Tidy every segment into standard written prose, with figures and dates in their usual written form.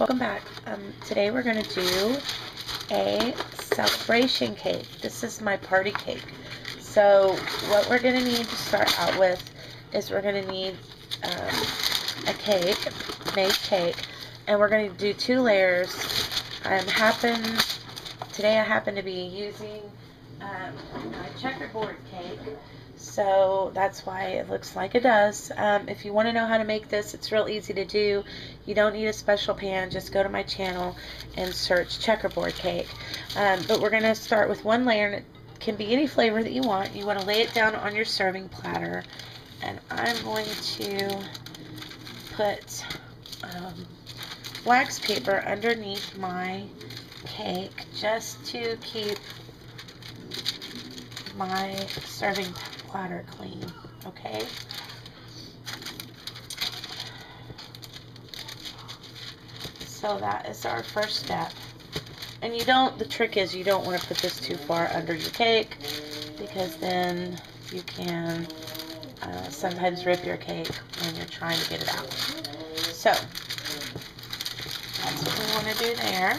Welcome back. Today we're going to do a celebration cake. This is my party cake. So what we're going to need to start out with is we're going to need a cake, made cake, and we're going to do 2 layers. Today I happen to be using a checkerboard cake, so that's why it looks like it does. If you want to know how to make this, it's real easy to do. You don't need a special pan. Just go to my channel and search checkerboard cake. But we're going to start with 1 layer, and it can be any flavor that you want. You want to lay it down on your serving platter, and I'm going to put wax paper underneath my cake just to keep my serving platter clean, okay? So that is our first step. And the trick is you don't want to put this too far under your cake, because then you can sometimes rip your cake when you're trying to get it out. So that's what we want to do there.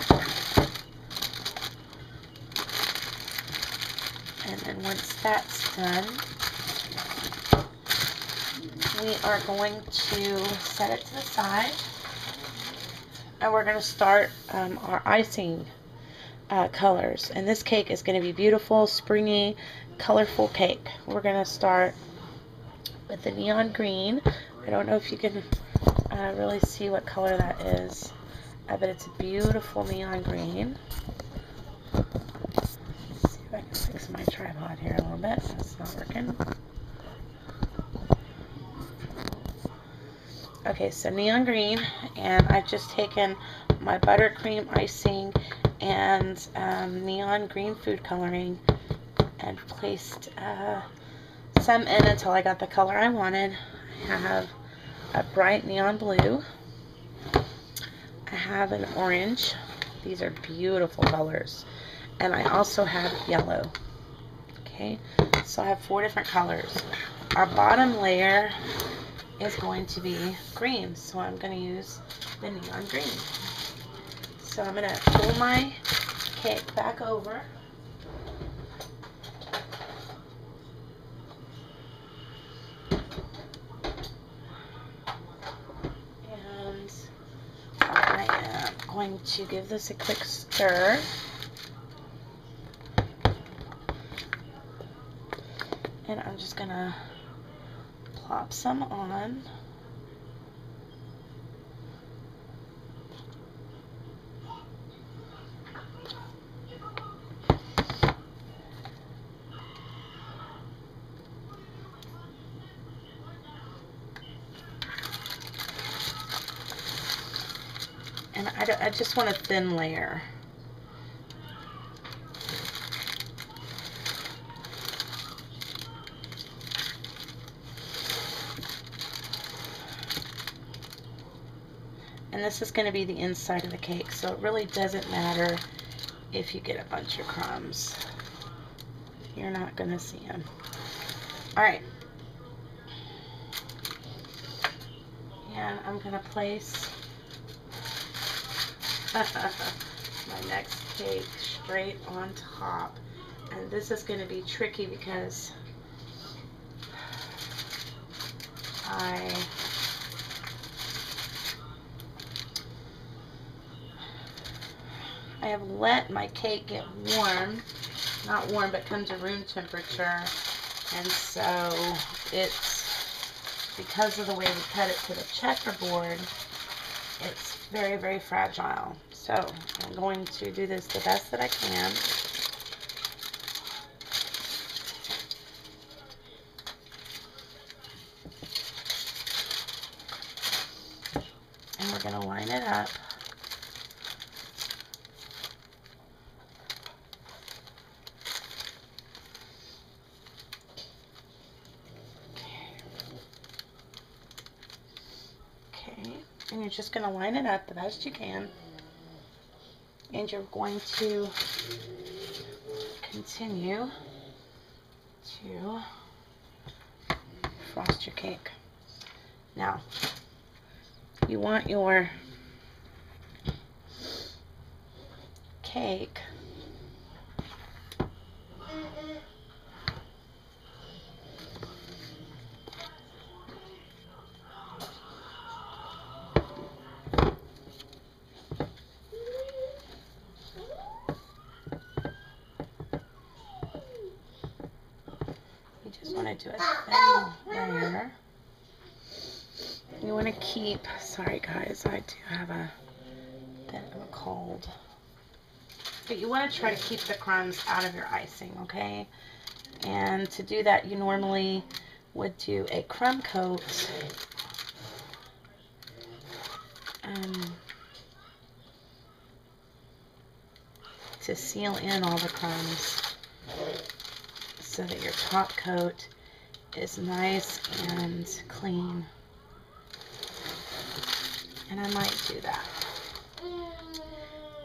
And then once that's done, we are going to set it to the side, and we're going to start our icing colors. And this cake is going to be beautiful, springy, colorful cake. We're going to start with the neon green. I don't know if you can really see what color that is, but it's a beautiful neon green. Let's see if I can fix my tripod here a little bit. That's not working. Okay, so neon green, and I've just taken my buttercream icing and neon green food coloring and placed some in until I got the color I wanted. I have a bright neon blue. I have an orange. These are beautiful colors. And I also have yellow. Okay, so I have 4 different colors. Our bottom layer is going to be green, so I'm going to use the neon green. So I'm going to pull my cake back over. And I am going to give this a quick stir. And I'm just going to plop some on. And I just want a thin layer. And this is going to be the inside of the cake, so it really doesn't matter if you get a bunch of crumbs. You're not going to see them. Alright. And I'm going to place my next cake straight on top. And this is going to be tricky because I have let my cake get warm, not warm, but come to room temperature, and so it's, because of the way we cut it to the checkerboard, it's very, very fragile. So I'm going to do this the best that I can. And we're going to line it up. And you're just going to line it up the best you can. And you're going to continue to frost your cake. Now, you want your cake, you just want to do a thin layer. You want to keep, sorry guys, I do have a bit of a cold. But you want to try to keep the crumbs out of your icing, okay? And to do that, you normally would do a crumb coat. To seal in all the crumbs so that your top coat is nice and clean. And I might do that.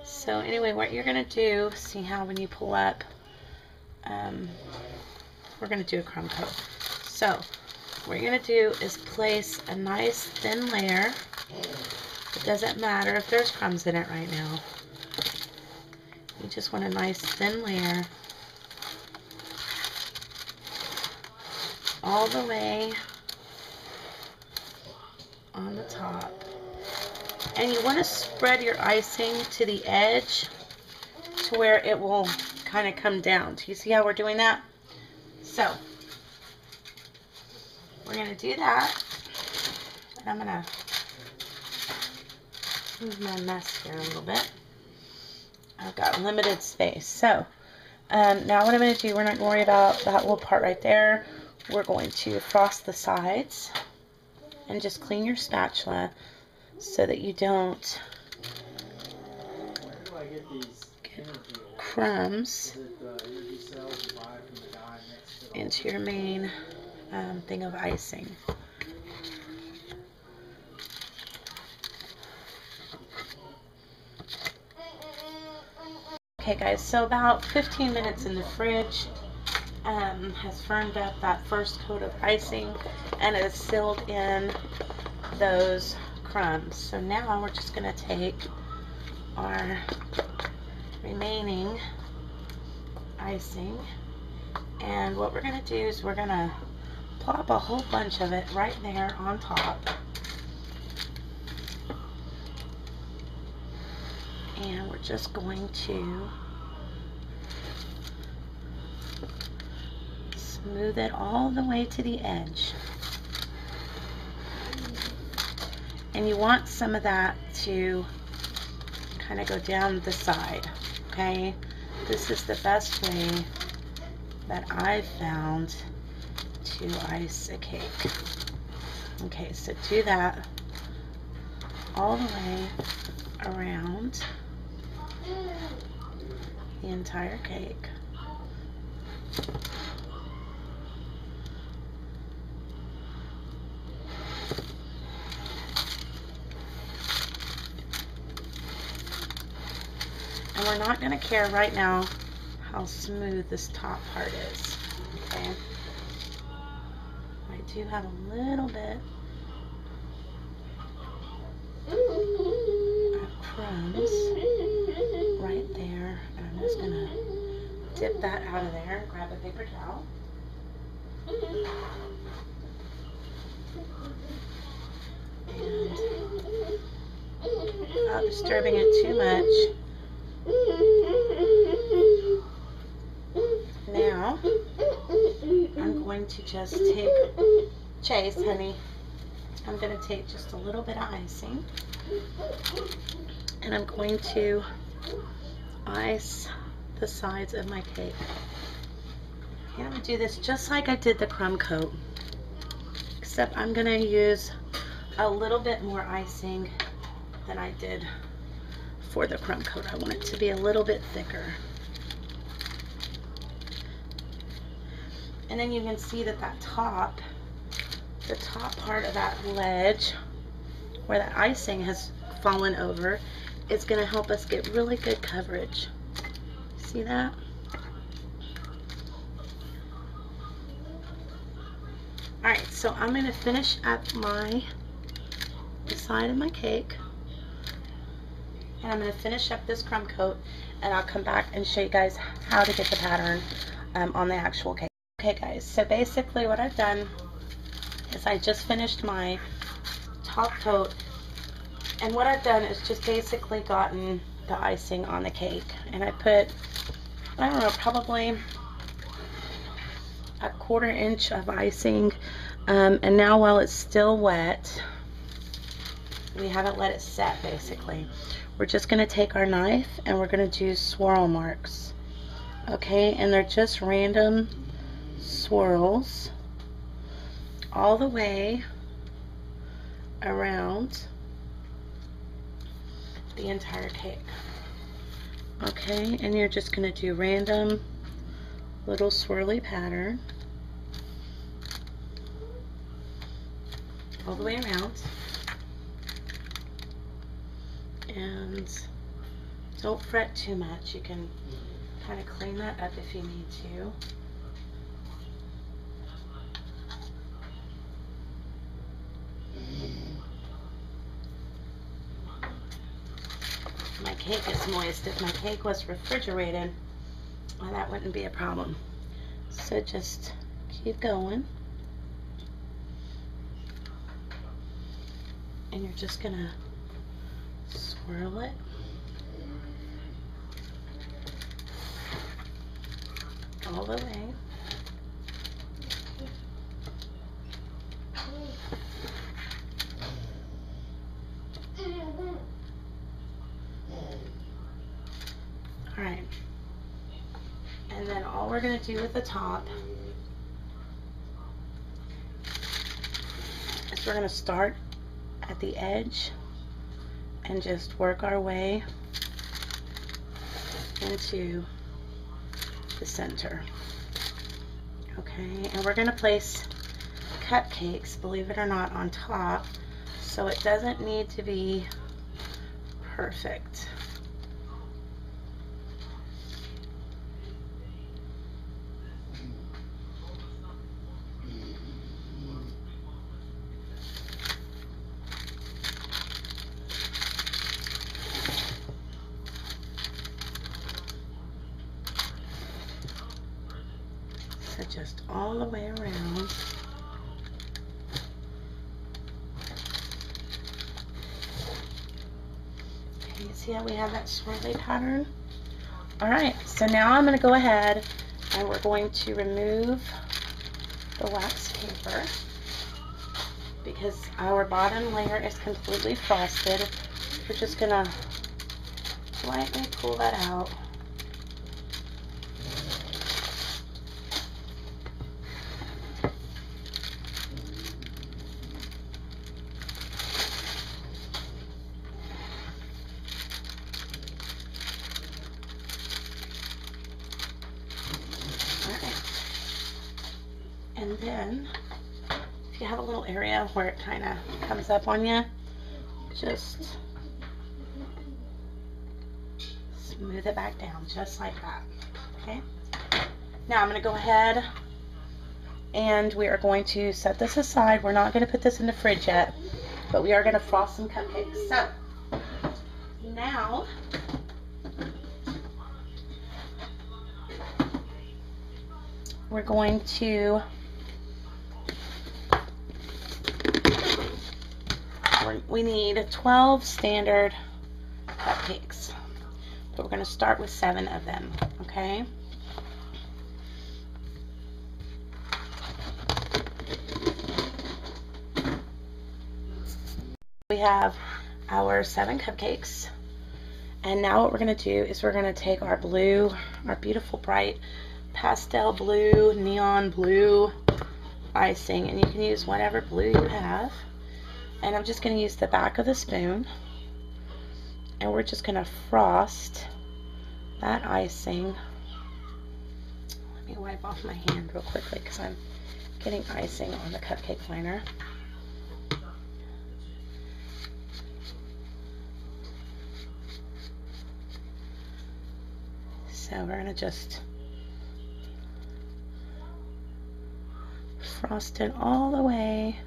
So anyway, what you're going to do, see how when you pull up, we're going to do a crumb coat. So what you're going to do is place a nice thin layer. It doesn't matter if there's crumbs in it right now. You just want a nice thin layer all the way on the top. And you want to spread your icing to the edge to where it will kind of come down. Do you see how we're doing that? So we're going to do that. And I'm going to move my mess here a little bit. I've got limited space. So now what I'm going to do, we're not going to worry about that little part right there. We're going to frost the sides and just clean your spatula so that you don't get crumbs into your main thing of icing. Okay guys, so about 15 minutes in the fridge has firmed up that first coat of icing and it has sealed in those crumbs. So now we're just going to take our remaining icing, and what we're going to do is we're going to plop a whole bunch of it right there on top. And we're just going to smooth it all the way to the edge. And you want some of that to kind of go down the side, okay? This is the best way that I've found to ice a cake. Okay, so do that all the way around the entire cake. And we're not going to care right now how smooth this top part is, okay? I do have a little bit of crumbs right there, and I'm just going to dip that out of there and grab a paper towel. And without disturbing it too much, now I'm going to just take, Chase, honey, I'm going to take just a little bit of icing and I'm going to ice the sides of my cake. And I'm going to do this just like I did the crumb coat, except I'm going to use a little bit more icing than I did for the crumb coat. I want it to be a little bit thicker. And then you can see that the top part of that ledge where the icing has fallen over, it's going to help us get really good coverage. See that? Alright, so I'm going to finish up the side of my cake. And I'm going to finish up this crumb coat. and I'll come back and show you guys how to get the pattern on the actual cake. Okay guys, so basically what I've done is I just finished my top coat, and what I've done is just basically gotten the icing on the cake, and I put, I don't know, probably a 1/4 inch of icing, and now while it's still wet, we haven't let it set basically, we're just going to take our knife and we're going to do swirl marks, okay, and they're just random swirls all the way around the entire cake, okay, and you're just going to do random little swirly pattern all the way around, and don't fret too much. You can kind of clean that up if you need to. My cake is moist. If my cake was refrigerated, well, that wouldn't be a problem. So just keep going. And you're just gonna swirl it all the way. Alright. And then all we're going to do with the top is we're going to start at the edge and just work our way into the center. Okay, and we're going to place cupcakes, believe it or not, on top, so it doesn't need to be perfect. So just all the way around. Okay, you see how we have that swirly pattern? Alright, so now I'm going to go ahead and we're going to remove the wax paper because our bottom layer is completely frosted. We're just going to lightly pull that out. And then, if you have a little area where it kind of comes up on you, just smooth it back down, just like that, okay? Now I'm going to go ahead and we are going to set this aside. We're not going to put this in the fridge yet, but we are going to frost some cupcakes. So, now, we're going to we need 12 standard cupcakes, but we're going to start with 7 of them, okay? We have our 7 cupcakes, and now what we're going to do is we're going to take our blue, our beautiful bright pastel blue, neon blue icing, and you can use whatever blue you have. And I'm just going to use the back of the spoon, and we're just going to frost that icing. Let me wipe off my hand real quickly because I'm getting icing on the cupcake liner. So we're going to just frost it all the way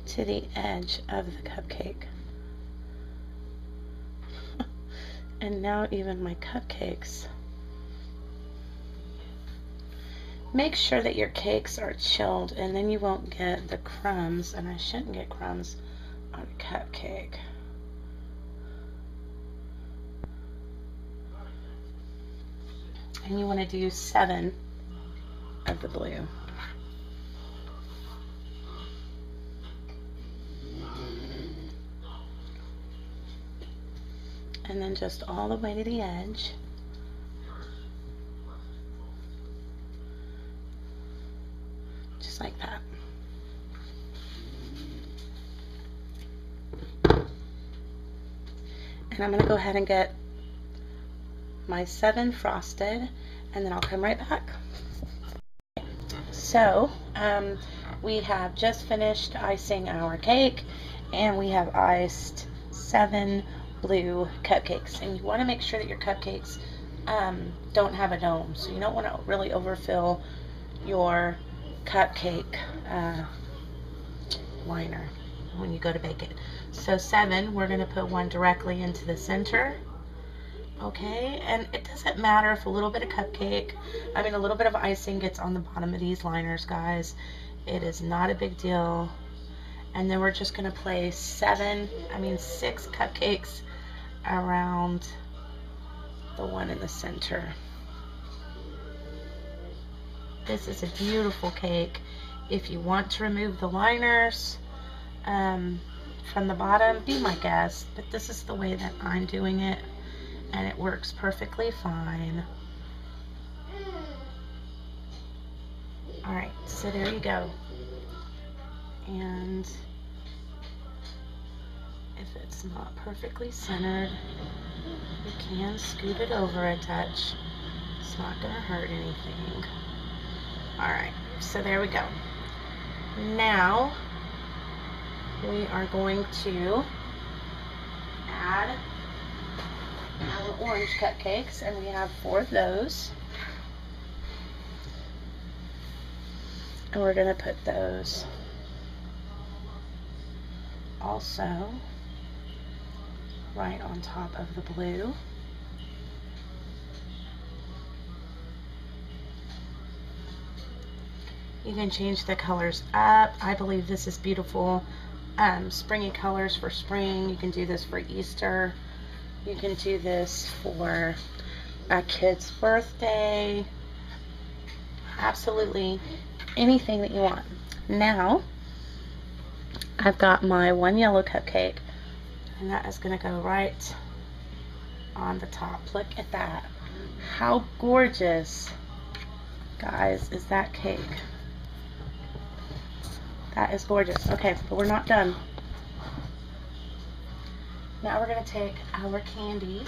to the edge of the cupcake. And now even my cupcakes. Make sure that your cakes are chilled, and then you won't get the crumbs, and I shouldn't get crumbs on a cupcake. And you want to do 7 of the blue. And then just all the way to the edge. Just like that. And I'm going to go ahead and get my 7 frosted, and then I'll come right back. So, we have just finished icing our cake, and we have iced 7 blue cupcakes. And you want to make sure that your cupcakes don't have a dome, so you don't want to really overfill your cupcake liner when you go to bake it. So 7, we're going to put 1 directly into the center. Okay, and it doesn't matter if a little bit of a little bit of icing gets on the bottom of these liners, guys. It is not a big deal. And then we're just going to place 6 cupcakes around the one in the center. This is a beautiful cake. If you want to remove the liners from the bottom, be my guest, but this is the way that I'm doing it, and it works perfectly fine. Alright, so there you go. And if it's not perfectly centered, you can scoot it over a touch. It's not going to hurt anything. Alright, so there we go. Now we are going to add our orange cupcakes, and we have 4 of those. And we're going to put those also right on top of the blue. You can change the colors up. I believe this is beautiful. Springy colors for spring. You can do this for Easter. You can do this for a kid's birthday. Absolutely anything that you want. Now, I've got my 1 yellow cupcake, and that is going to go right on the top. Look at that. How gorgeous, guys, is that cake? That is gorgeous. Okay, but we're not done. Now we're going to take our candies.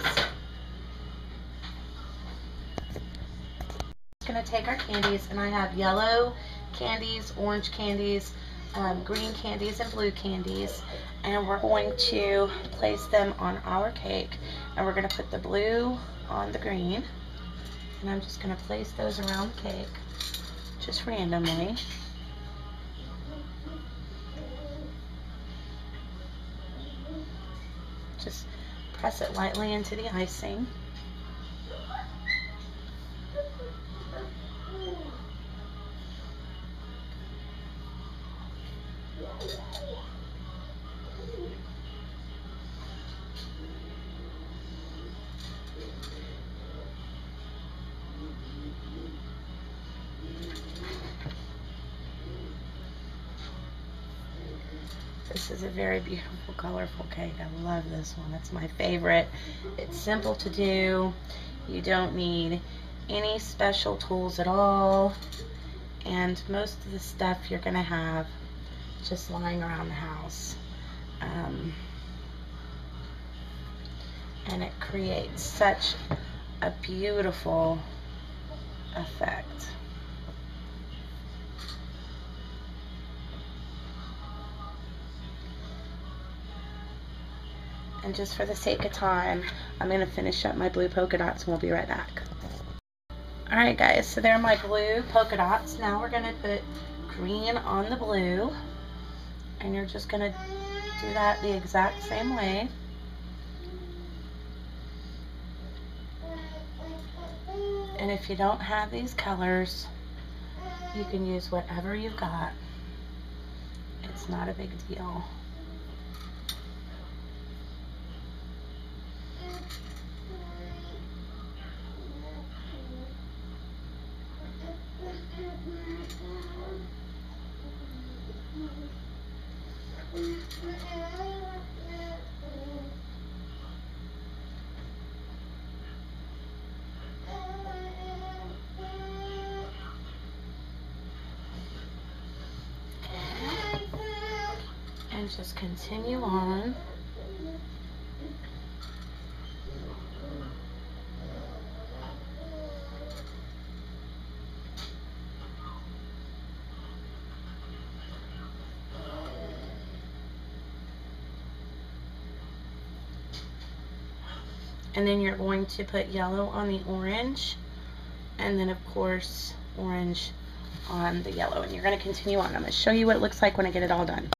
We're going to take our candies, and I have yellow candies, orange candies, green candies, and blue candies, and we're going to place them on our cake, and we're going to put the blue on the green, and I'm just going to place those around the cake just randomly. Just press it lightly into the icing. This is a very beautiful, colorful cake. I love this one. It's my favorite. It's simple to do. You don't need any special tools at all. And most of the stuff you're going to have just lying around the house. And it creates such a beautiful effect. And just for the sake of time, I'm going to finish up my blue polka dots, and we'll be right back. Alright guys, so there are my blue polka dots. Now we're going to put green on the blue, and you're just going to do that the exact same way. And if you don't have these colors, you can use whatever you've got. It's not a big deal. And just continue on. And then you're going to put yellow on the orange, and then of course orange on the yellow, and you're going to continue on. I'm going to show you what it looks like when I get it all done.